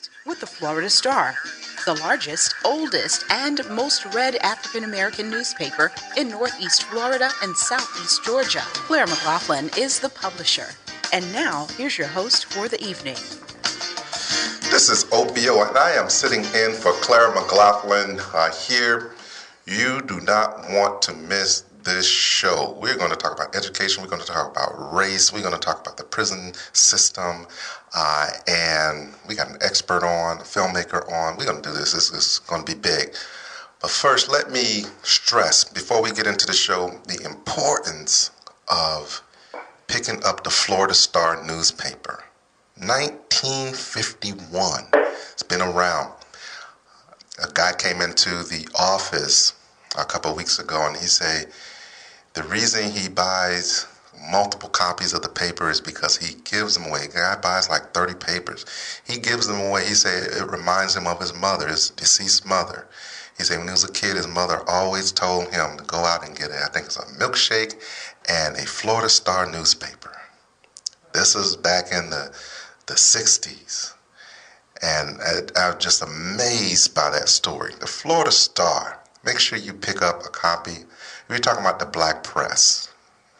Contact with the Florida Star, the largest, oldest, and most read African American newspaper in Northeast Florida and Southeast Georgia. Claire McLaughlin is the publisher. And now, here's your host for the evening. This is Opio, and I am sitting in for Claire McLaughlin here. You do not want to miss this show. We're going to talk about education. We're going to talk about race. We're going to talk about the prison system. And we got an expert on, a filmmaker on. We're going to do this. This is going to be big. But first, let me stress, before we get into the show, the importance of picking up the Florida Star newspaper. 1951. It's been around. A guy came into the office a couple of weeks ago, and he said the reason he buys multiple copies of the paper is because he gives them away. The guy buys like 30 papers. He gives them away. He said it reminds him of his mother, his deceased mother. He said when he was a kid, his mother always told him to go out and get I think it's a milkshake and a Florida Star newspaper. This is back in the 60s. And I'm just amazed by that story. The Florida Star. Make sure you pick up a copy. We're talking about the black press.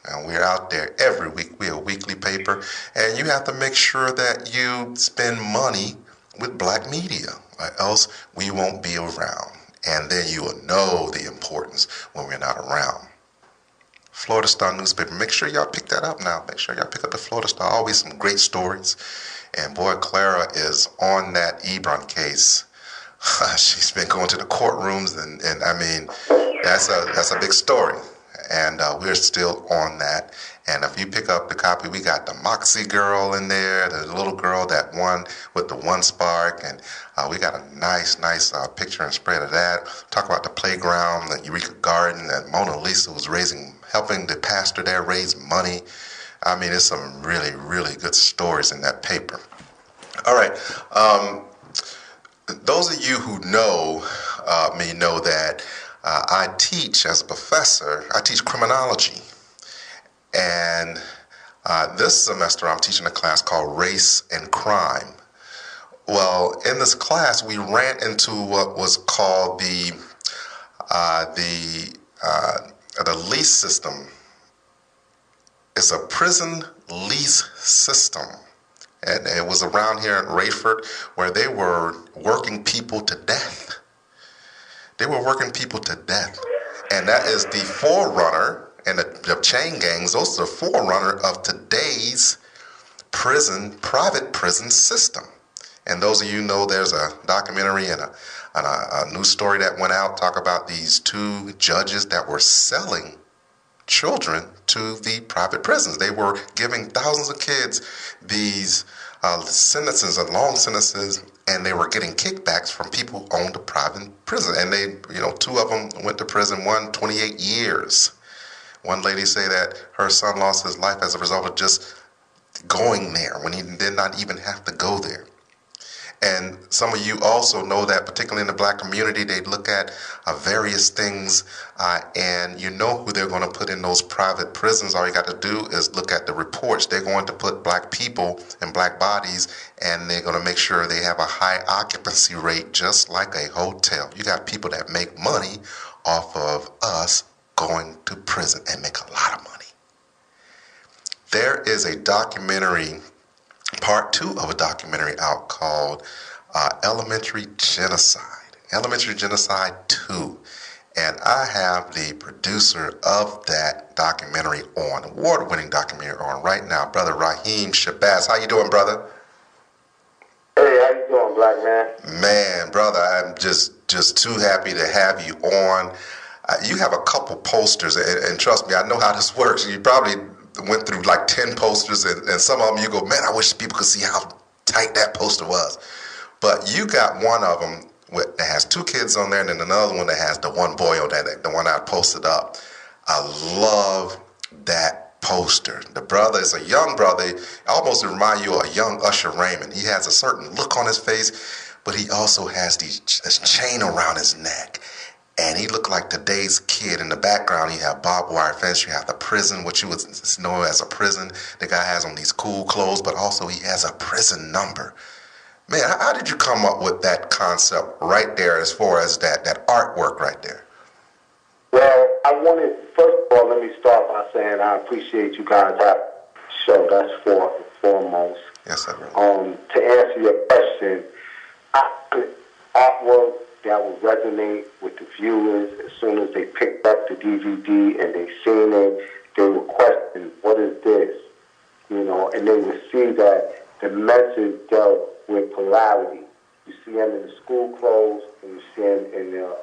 And we're out there every week. We're a weekly paper. And you have to make sure that you spend money with black media, or else we won't be around. And then you will know the importance when we're not around. Florida Star newspaper. Make sure y'all pick that up now. Make sure y'all pick up the Florida Star. Always some great stories. And boy, Clara is on that Ebron case. She's been going to the courtrooms, and I mean, that's a big story. And we're still on that. And if you pick up the copy, we got the Moxie girl in there, the little girl that won with the one spark, and we got a nice picture and spread of that. Talk about the playground, the Eureka Garden, that Mona Lisa was helping the pastor there raise money. I mean, there's some really, really good stories in that paper. All right. Those of you who know me know that I teach as a professor. I teach criminology. And this semester I'm teaching a class called Race and Crime. Well, in this class, we ran into what was called the lease system. It's a prison lease system. And it was around here in Rayford where they were working people to death. They were working people to death. And that is the forerunner, and the chain gangs, those are the forerunner of today's private prison system. And those of you know there's a documentary and a news story that went out, talk about these two judges that were selling children to the private prisons. They were giving thousands of kids these sentences and long sentences, and they were getting kickbacks from people who owned the private prison. And they, two of them went to prison, one 28 years. One lady say that her son lost his life as a result of just going there when he did not even have to go there. And some of you also know that, particularly in the black community, they look at various things, and you know who they're going to put in those private prisons. All you got to do is look at the reports. They're going to put black people and black bodies, and they're going to make sure they have a high occupancy rate, just like a hotel. You got people that make money off of us going to prison and make a lot of money. There is a documentary, part 2 of a documentary out called Elementary Genocide. Elementary Genocide 2. And I have the producer of that documentary on, award-winning documentary on right now, Brother Rahiem Shabazz. How you doing, brother? Hey, how you doing, black man? Man, brother, I'm just too happy to have you on. You have a couple posters, and trust me, I know how this works. You probably went through like 10 posters, and some of them you go, man, I wish people could see how tight that poster was. But you got one of them that has 2 kids on there, and then another one that has the one boy on there, the one I posted up. I love that poster. The brother is a young brother, almost remind you of a young Usher Raymond. He has a certain look on his face, but he also has this chain around his neck. And he looked like today's kid. In the background, you have barbed wire fence. You have the prison, what you would know as a prison. The guy has on these cool clothes, but also he has a prison number. Man, how did you come up with that concept right there as far as that artwork right there? Well, I wanted, first of all, let me start by saying I appreciate you guys having the show. That's first and foremost. Yes, sir. To answer your question, artwork that will resonate with the viewers as soon as they picked up the DVD and they seen it, they would question, what is this? You know, and they would see that the message dealt with polarity. You see them in the school clothes and you see them in their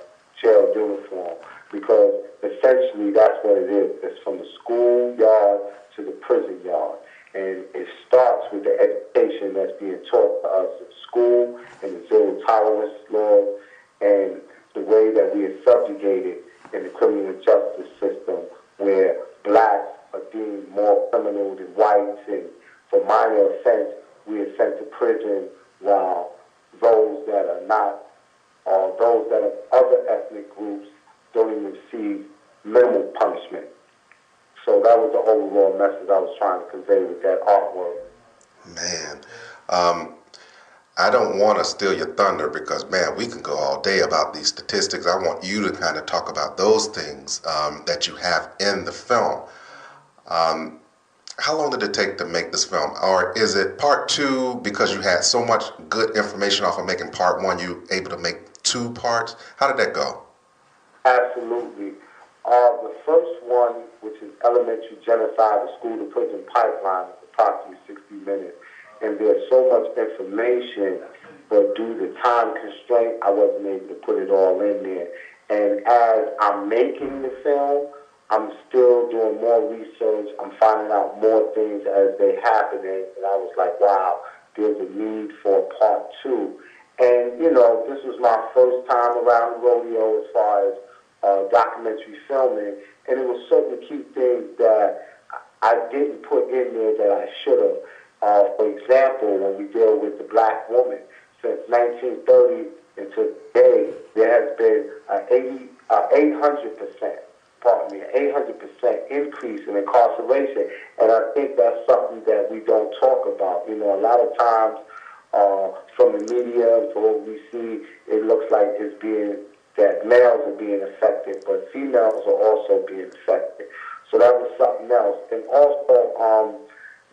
jail uniform, because essentially that's what it is. It's from the schoolyard to the prison yard. And it starts with the education that's being taught to us at school and the zero tolerance laws and the way that we are subjugated in the criminal justice system, where blacks are deemed more criminal than whites, and for minor offense we are sent to prison, while those that are not, or those that are other ethnic groups, don't even receive minimal punishment. So that was the overall message I was trying to convey with that artwork. Man, I don't want to steal your thunder because, man, we can go all day about these statistics. I want you to kind of talk about those things that you have in the film. How long did it take to make this film? Or is it part two because you had so much good information off of making part one, you were able to make two parts? How did that go? Absolutely. The first one, which is Elementary Genocide, the school-to-prison pipeline, is approximately 60 minutes. And there's so much information, but due to time constraint, I wasn't able to put it all in there. And as I'm making the film, I'm still doing more research. I'm finding out more things as they happen. And I was like, wow, there's a need for part two. And, you know, this was my first time around the rodeo as far as documentary filming, and it was certain key things that I didn't put in there that I should have. For example, when we deal with the black woman, since 1930 until today, there has been an 800%, pardon me, 800% increase in incarceration, and I think that's something that we don't talk about. You know, a lot of times from the media and from what we see, it looks like it's being that males are being affected, but females are also being affected. So that was something else. And also,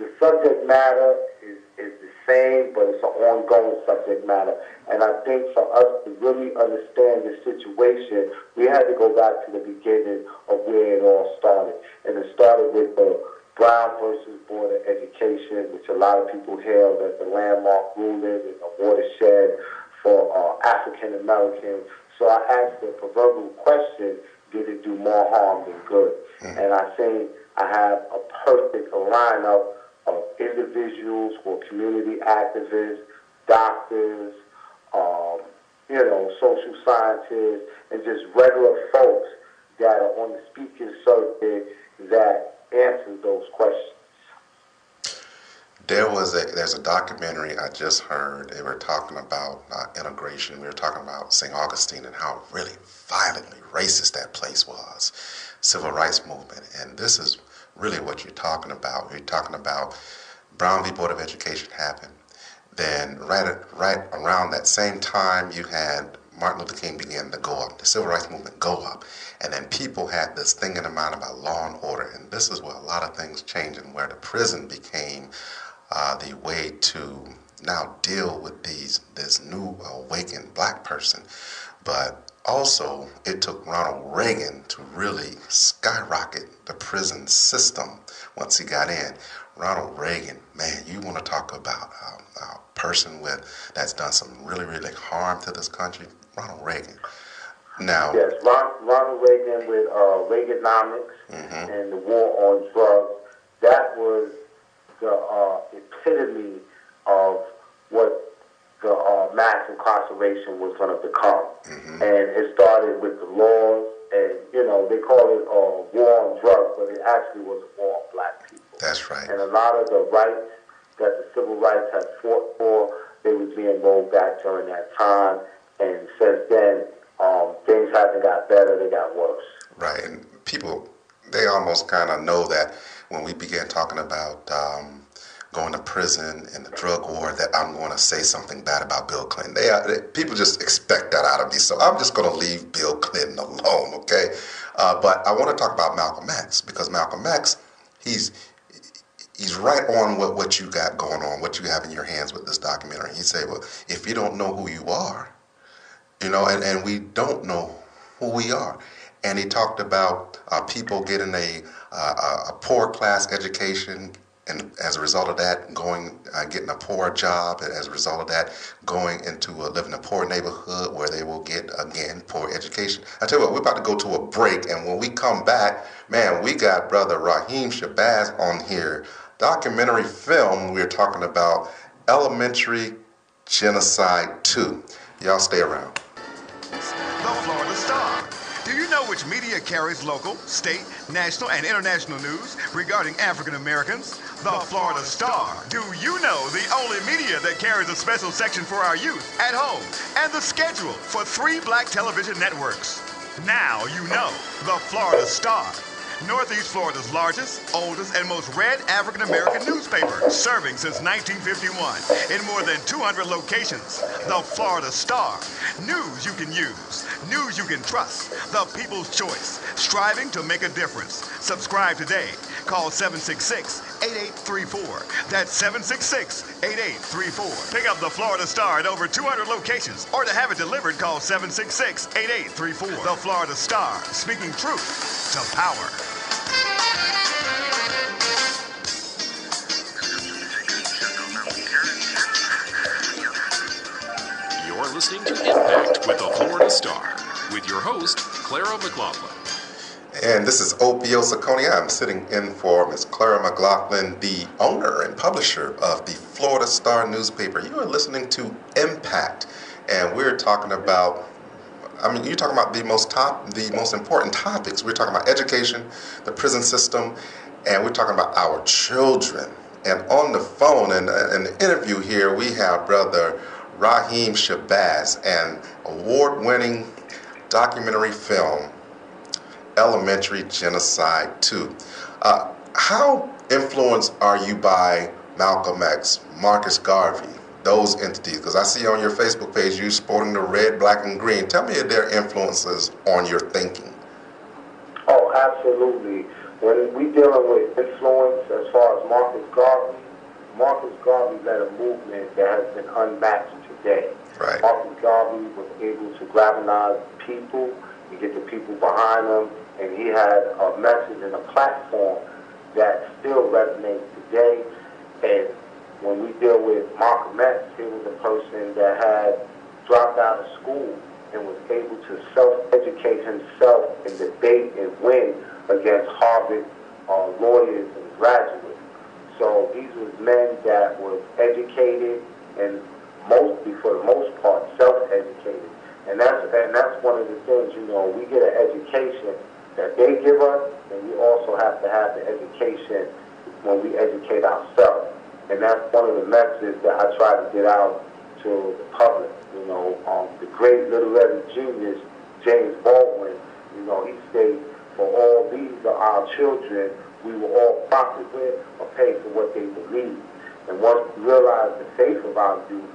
the subject matter is the same, but it's an ongoing subject matter. And I think for us to really understand the situation, we had to go back to the beginning of where it all started. And it started with the Brown versus Board of Education, which a lot of people hailed as the landmark ruling and the watershed for African Americans. So I asked the proverbial question, did it do more harm than good? Mm-hmm. And I think I have a perfect lineup of individuals who are community activists, doctors, you know, social scientists, and just regular folks that are on the speaking circuit that answer those questions. There's a documentary I just heard. They were talking about integration. We were talking about St. Augustine and how really violently racist that place was, civil rights movement. And this is really what you're talking about. You're talking about Brown v. Board of Education happened. Then right around that same time, you had Martin Luther King begin to go up, the civil rights movement go up. And then people had this thing in their mind about law and order. And this is where a lot of things changed and where the prison became the way to now deal with this new awakened black person. But also, it took Ronald Reagan to really skyrocket the prison system once he got in. Ronald Reagan, man, you want to talk about a person that's done some really, really harm to this country? Ronald Reagan. Now, yes, Ronald Reagan with Reaganomics mm-hmm. and the war on drugs. That was the epitome of what the mass incarceration was going to become. Mm-hmm. And it started with the laws, and, you know, they call it war on drugs, but it actually was a war on black people. That's right. And a lot of the rights that the civil rights had fought for, they was being rolled back during that time. And since then, things haven't got better, they got worse. Right, and people, they almost kind of know that when we began talking about going to prison in the drug war that I'm going to say something bad about Bill Clinton. People just expect that out of me, so I'm just going to leave Bill Clinton alone, okay? But I want to talk about Malcolm X, because Malcolm X, he's right on what you got going on, what you have in your hands with this documentary. He said, well, if you don't know who you are, and we don't know who we are. And he talked about people getting a poor class education, and as a result of that, getting a poor job, and as a result of that, going into living in a poor neighborhood where they will get, again, poor education. I tell you what, we're about to go to a break, and when we come back, man, we got Brother Rahiem Shabazz on here. Documentary film, we're talking about Elementary Genocide 2. Y'all stay around. The Florida Star. Do you know which media carries local, state, national, and international news regarding African Americans? The Florida Star. Do you know the only media that carries a special section for our youth at home and the schedule for 3 black television networks? Now you know the Florida Star. Northeast Florida's largest, oldest, and most read African American newspaper, serving since 1951 in more than 200 locations. The Florida Star. News you can use, news you can trust. The people's choice, striving to make a difference. Subscribe today. Call 766-8834. That's 766-8834. Pick up the Florida Star at over 200 locations, or to have it delivered, call 766-8834. The Florida Star, speaking truth to power. You're listening to Impact with the Florida Star, with your host, Clara McLaughlin. And this is Opio Sokoni. I'm sitting in for Ms. Clara McLaughlin, the owner and publisher of the Florida Star newspaper. You are listening to Impact, and we're talking about, you're talking about the most important topics. We're talking about education, the prison system, and we're talking about our children. And on the phone, in the interview here, we have Brother Rahiem Shabazz, and award-winning documentary film, Elementary Genocide 2. How influenced are you by Malcolm X, Marcus Garvey, those entities? Because I see on your Facebook page you sporting the red, black, and green. Tell me their influences on your thinking. Oh, absolutely. When we dealing with influence as far as Marcus Garvey led a movement that has been unmatched today. Right. Marcus Garvey was able to galvanize people and get the people behind him, and he had a message and a platform that still resonates today. And when we deal with Malcolm X, he was a person that had dropped out of school and was able to self-educate himself and debate and win against Harvard lawyers and graduates. So these were men that were educated and mostly, for the most part, self-educated. And that's one of the things, we get an education that they give us, and we also have to have the education when we educate ourselves. And that's one of the messages that I try to get out to the public. The great literary genius, James Baldwin, he states, for all these are our children, we will all profit with or pay for what they believe. And once we realize the faith of our youth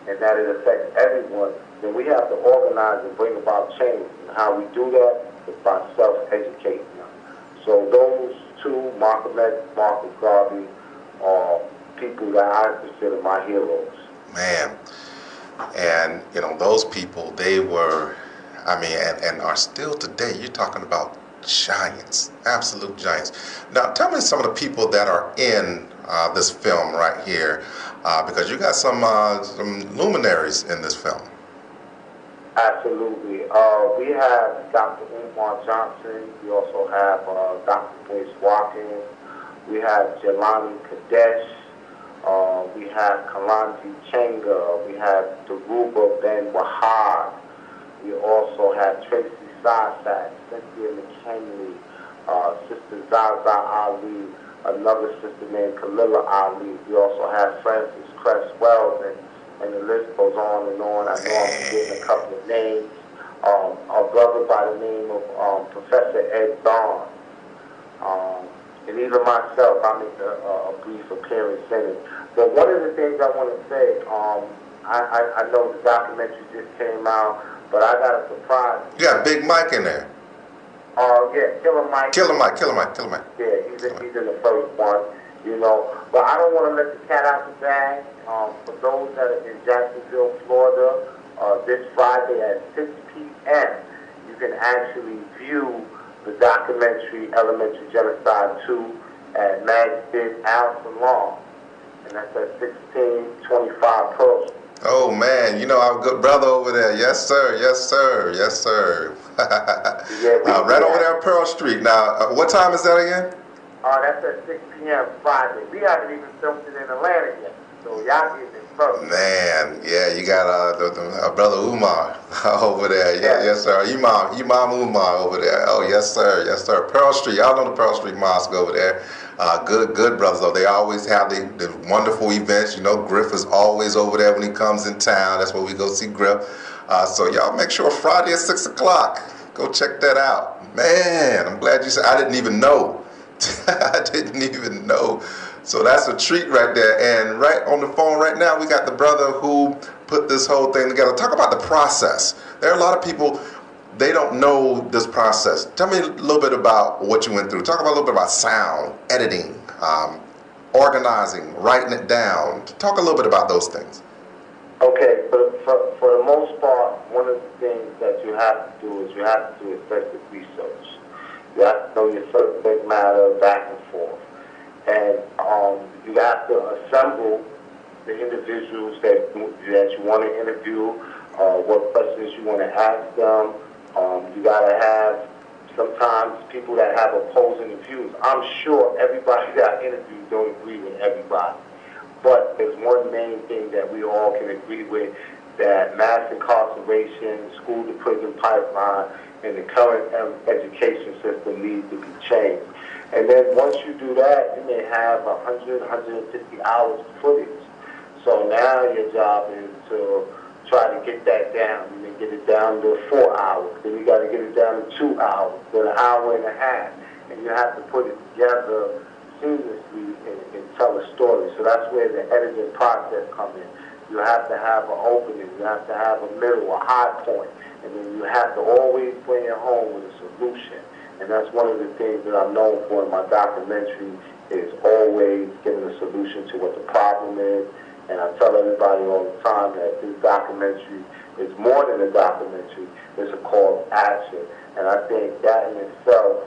and that it affects everyone, then we have to organize and bring about change. And how we do that is by self-educating them. So those two, Malcolm X, Marcus Garvey, are people that I consider my heroes. Man, and those people, they were, and are still today. You're talking about giants, absolute giants. Now, tell me some of the people that are in this film right here, because you got some luminaries in this film. Absolutely. We have Dr. Umar Johnson. We also have Dr. Boyce Watkins. We have Jelani Kadesh. We have Kalanji Chenga. We have Daruba Ben Wahad. We also have Tracy Sasak, Cynthia McKinley, Sister Zaza Ali, another sister named Kalila Ali. We also have Francis Cress Wells, and the list goes on and on. I know I'm forgetting a couple of names. A brother by the name of Professor Ed Barnes. And even myself, I make a brief appearance in it. But one of the things I want to say, I know the documentary just came out, but I got a surprise. You got Big Mike in there. Yeah, Killer Mike. Killer Mike. Yeah, he's in the first one, you know. But I don't want to let the cat out the bag. For those that are in Jacksonville, Florida, this Friday at 6 p.m., you can actually view the documentary Elementary Genocide 2 at Masjid Al Salon. And that's at 1625 Pearl Street. Oh man, you know our good brother over there. Yes sir. Right over there on Pearl Street. Now, what time is that again? That's at 6 p.m. Friday. We haven't even filmed it in Atlanta yet, so y'all getting it first. Man, yeah, you got our brother Umar over there. Yes sir. Imam Umar over there. Oh yes sir. Pearl Street. Y'all know the Pearl Street Mosque over there. Good brothers though. They always have the wonderful events. You know, Griff is always over there when he comes in town. That's where we go see Griff. So y'all make sure Friday at 6 o'clock. Go check that out. Man, I'm glad you said. I didn't even know. So that's a treat right there. And right on the phone right now, we got the brother who put this whole thing together. Talk about the process. There are a lot of people, they don't know this process. Tell me a little bit about what you went through. Talk about a little bit about sound, editing, organizing, writing it down. Talk a little bit about those things. Okay, for the most part, one of the things that you have to do is you have to do extensive research. You have to know your subject matter back and forth. And you have to assemble the individuals that you want to interview, what questions you want to ask them. You got to have sometimes people that have opposing views. I'm sure everybody that I interview don't agree with everybody. But there's one main thing that we all can agree with, that mass incarceration, school-to-prison pipeline, and the current education system needs to be changed. And then once you do that, you may have 100, 150 hours of footage. So now your job is to try to get that down. You may get it down to 4 hours. Then you got to get it down to 2 hours, then an hour and a half. And you have to put it together seamlessly and tell a story. So that's where the editing process comes in. You have to have an opening. You have to have a middle, a high point. And then you have to always bring it home with a solution. And that's one of the things that I'm known for in my documentary, is always getting a solution to what the problem is. And I tell everybody all the time that this documentary is more than a documentary. It's a call to action. And I think that in itself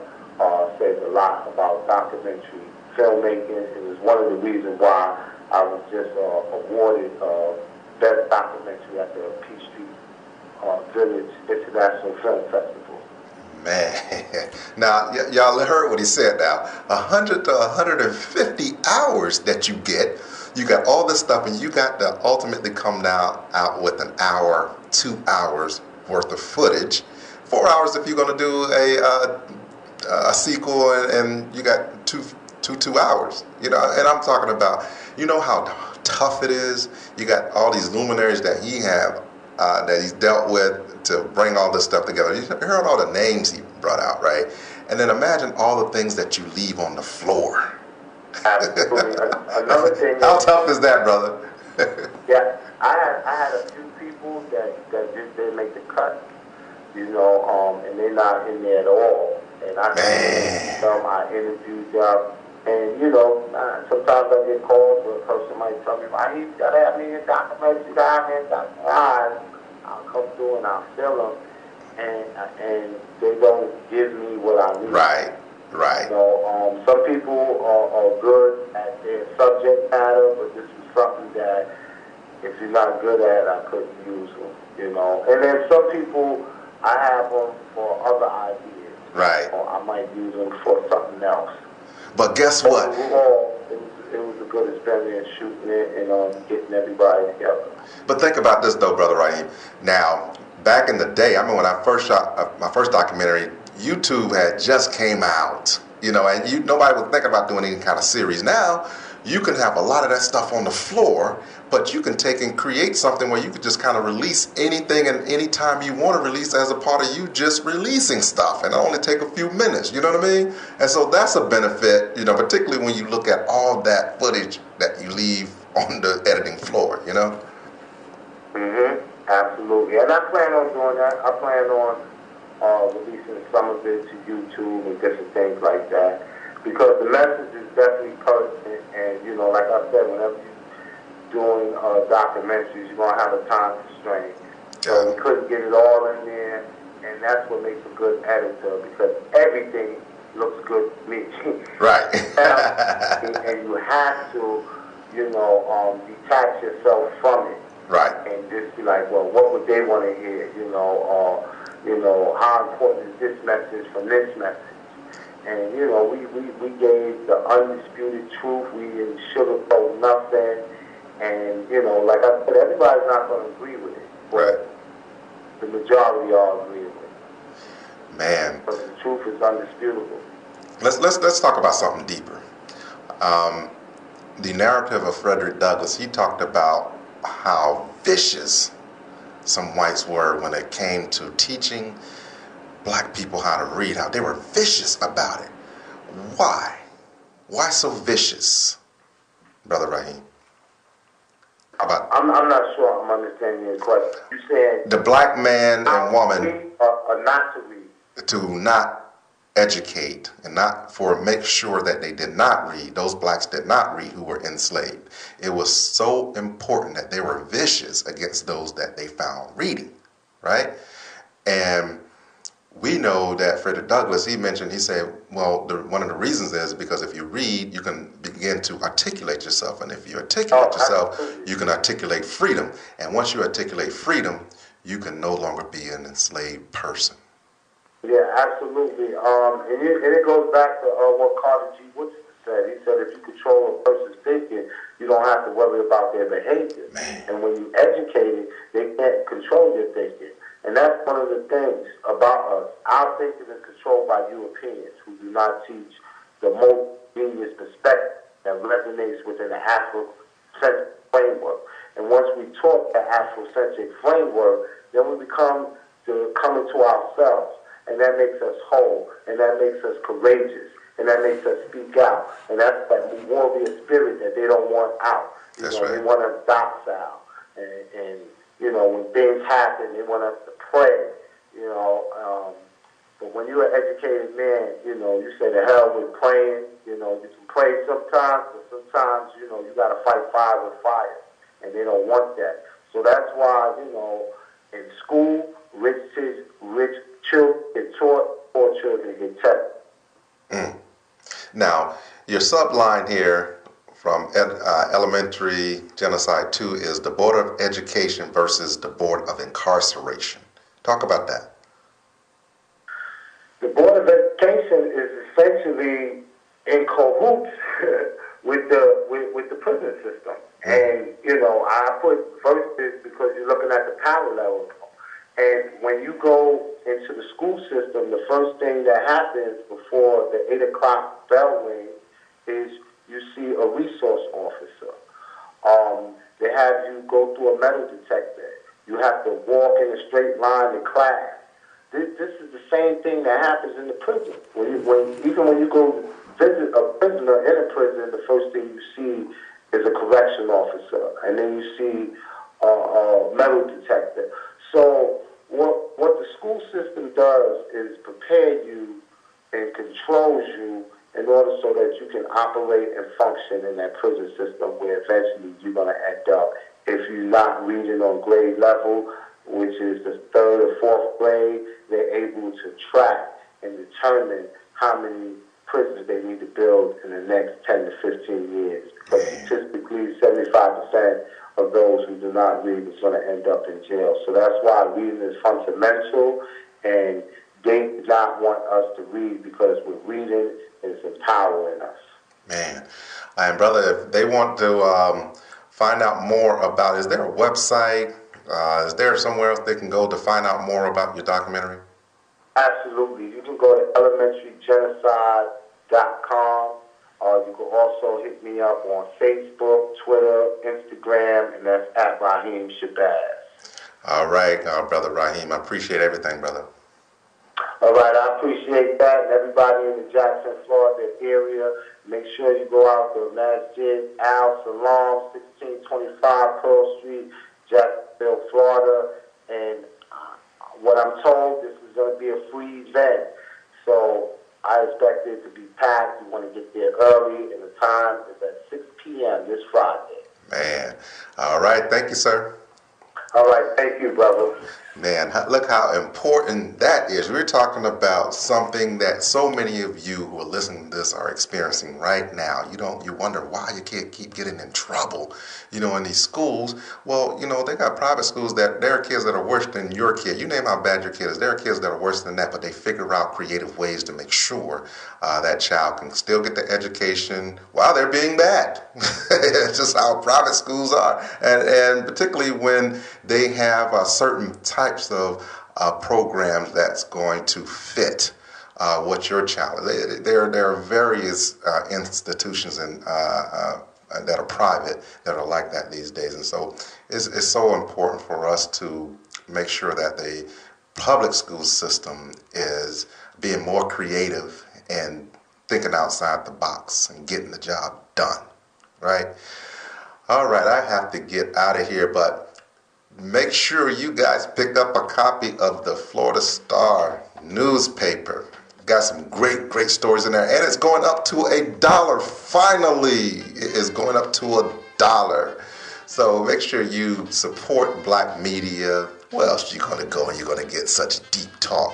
says a lot about documentary filmmaking. It was one of the reasons why I was just awarded Best Documentary at the Peachtree Village International Film Festival. Man, now y'all heard what he said. Now 100 to 150 hours that you get. You got all this stuff, and you got to ultimately come out with an hour, 2 hours worth of footage. 4 hours if you're going to do a sequel, and you got two hours. You know, and I'm talking about, you know how tough it is. You got all these luminaries that that he's dealt with to bring all this stuff together. You heard all the names he brought out, right? And then imagine all the things that you leave on the floor. Absolutely. Another thing. How tough is that, brother? Yeah, I had a few people that just didn't make the cut, you know, and they're not in there at all. And I interviewed them, and you know, sometimes I get calls where a person might tell me, "You gotta have me in a documentary, I'll come through and I'll film them, and they don't give me what I need. Right. You know, some people are good at their subject matter, but this is something that if you're not good at, I couldn't use them. You know, and then some people, I have them for other ideas. Right. Or I might use them for something else. But guess what? Overall, it was a good experience shooting it and getting everybody together. But think about this though, Brother Rahiem. Now, back in the day, I remember when I first shot my first documentary, YouTube had just came out, you know, and nobody was thinking about doing any kind of series. Now, you can have a lot of that stuff on the floor, but you can take and create something where you could just kind of release anything and anytime you want to release as a part of you just releasing stuff, and it only take a few minutes, you know what I mean? And so that's a benefit, you know, particularly when you look at all that footage that you leave on the editing floor, you know? Absolutely. And I plan on doing that. I plan on releasing some of it to YouTube and different things like that, because the message is definitely pertinent. And, you know, like I said, whenever you're doing documentaries, you're going to have a time constraint. So we couldn't get it all in there, and that's what makes a good editor, because everything looks good to me. Right. And you have to, you know, detach yourself from it. Right. And just be like, well, what would they want to hear? You know, how important is this message from this message? And, you know, we gave the undisputed truth. We didn't sugarcoat nothing. And, you know, like I said, everybody's not going to agree with it. Right. The majority all agree with it. Man. But the truth is undisputable. Let's talk about something deeper. The narrative of Frederick Douglass, he talked about how vicious some whites were when it came to teaching black people how to read, how they were vicious about it. Why? Why so vicious, Brother Rahiem? I'm not sure I'm understanding your question. You said the black man and woman not to read. To not educate and not for make sure that they did not read. Those blacks did not read who were enslaved. It was so important that they were vicious against those that they found reading, right? And we know that Frederick Douglass, he said, well, one of the reasons is because if you read, you can begin to articulate yourself. And if you articulate yourself, you can articulate freedom. And once you articulate freedom, you can no longer be an enslaved person. Yeah, absolutely. And it goes back to what Carter G. Woodson said. He said if you control a person's thinking, you don't have to worry about their behavior. Man. And when you educate it, they can't control your thinking. And that's one of the things about us. Our thinking is controlled by Europeans who do not teach the most genius perspective that resonates within the Afrocentric framework. And once we taught the Afrocentric framework, then we become to come into ourselves. And that makes us whole, and that makes us courageous, and that makes us speak out. And that's that warrior spirit that they don't want out. That's right. They want us docile. And, you know, when things happen, they want us to pray, you know. But when you're an educated man, you know, you say the hell with praying. You know, you can pray sometimes, but sometimes, you know, you got to fight fire with fire. And they don't want that. So that's why, you know, in school, rich children get taught, poor children get taught. Now, your subline here from Elementary Genocide 2 is the Board of Education versus the Board of Incarceration. Talk about that. The Board of Education is essentially in cahoots with the prison system. And, you know, I put versus because you're looking at the parallels. And when you go into the school system, the first thing that happens before the 8 o'clock bell rings is you see a resource officer. They have you go through a metal detector. You have to walk in a straight line to class. This is the same thing that happens in the prison. Even when you go visit a prisoner in a prison, the first thing you see is a correction officer, and then you see a metal detector. So what the school system does is prepare you and controls you in order so that you can operate and function in that prison system where eventually you're going to end up. If you're not reading on grade level, which is the 3rd or 4th grade, they're able to track and determine how many prisons they need to build in the next 10 to 15 years. But statistically, 75% of those who do not read is going to end up in jail. So that's why reading is fundamental, and they do not want us to read because with reading is empowering us. Man. And brother, if they want to find out more about, is there a website? Is there somewhere else they can go to find out more about your documentary? Absolutely. You can go to elementarygenocide.com. You can also hit me up on Facebook, Twitter, Instagram, and that's at Rahiem Shabazz. All right, Brother Rahiem, I appreciate everything, brother. All right, I appreciate that. And everybody in the Jackson, Florida area, make sure you go out to Masjid Al Salam, 1625 Pearl Street, Jacksonville, Florida. And what I'm told, this is going to be a free event. So I expect it to be packed. You want to get there early, and the time is at 6 p.m. this Friday. Man, all right. Thank you, sir. All right. Thank you, brother. Man, look how important that is. We're talking about something that so many of you who are listening to this are experiencing right now. You wonder why your kid keep getting in trouble, in these schools. Well, they got private schools that there are kids that are worse than your kid. You name how bad your kid is. There are kids that are worse than that, but they figure out creative ways to make sure that child can still get the education while they're being bad. It's just how private schools are. And particularly when they have certain types of programs that's going to fit what your child is. There are various institutions that are private that are like that these days, and so it's so important for us to make sure that the public school system is being more creative and thinking outside the box and getting the job done, right? All right, I have to get out of here, but make sure you guys pick up a copy of the Florida Star newspaper. Got some great stories in there, and it's going up to $1. Finally, it is going up to $1. So make sure you support black media. Where else are you going to go and you're going to get such deep talk?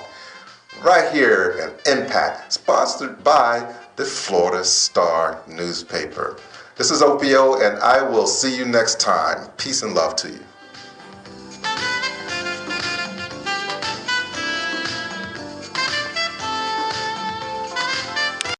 Right here in Impact, sponsored by the Florida Star newspaper. This is Opio, and I will see you next time. Peace and love to you.